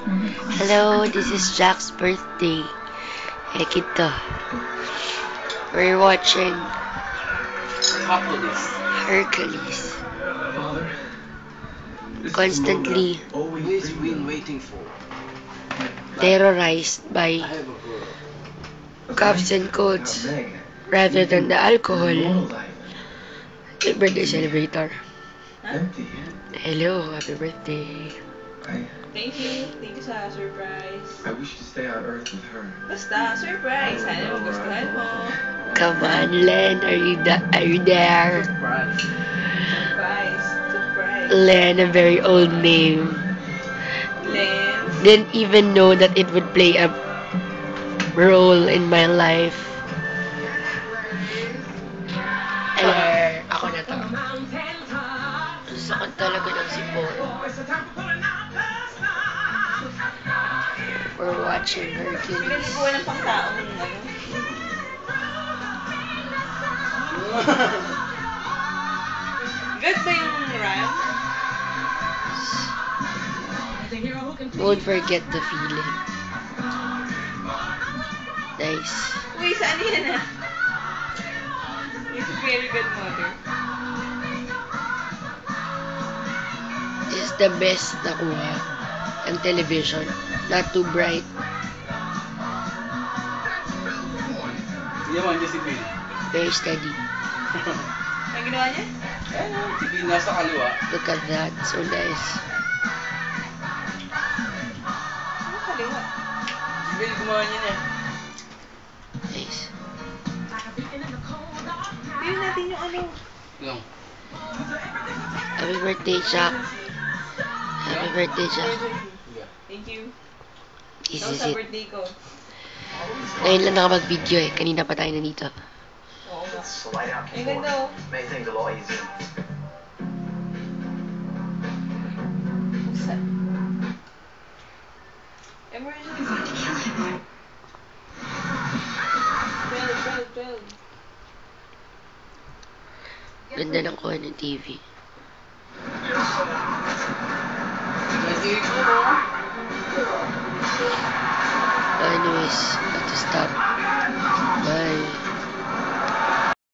Hello, this is Jack's birthday. Ito. We're watching Hercules. Constantly terrorized by coughs and colds rather than the alcohol. Happy birthday celebrator. Hello, happy birthday. Thank you. Thank you sa surprise. I wish to stay on Earth with her. Basta, surprise. Sana magustuhan mo. Come on, Len, are you there? Surprise. Surprise. Len, a very old name. Len. Didn't even know that it would play a role in my life. Ako na to. Gusto ko talaga ng sipon. We're watching Hercules. Pinagkuha ng pangtaong ano. Good ba yung rhyme? Won't forget the feeling. Nice. Uy, saan yan ah? It's a very good mother. This is the best nakuha ang television. Not too bright. Yaman niya si Bill. Very steady. Ang ginawa niya? Si Bill nasa kaliwa. Look at that. So nice. Ano kaliwa? Si Bill gumawa niya niya. Nice. Tingnan natin yung ano. Lang. Happy birthday, Jack. Happy birthday, Jack. Thank you. This Ito is sa it. birthday ko. Ngayon lang nakapag-video eh. Kanina pa tayo nandito. Oo nga. Slide out Ang ganda oh. Make things a lot easier. What's that? Emergency. 12. Ganda ng kuha ng TV. Kasi ko no. Anyways, got to stop. Bye.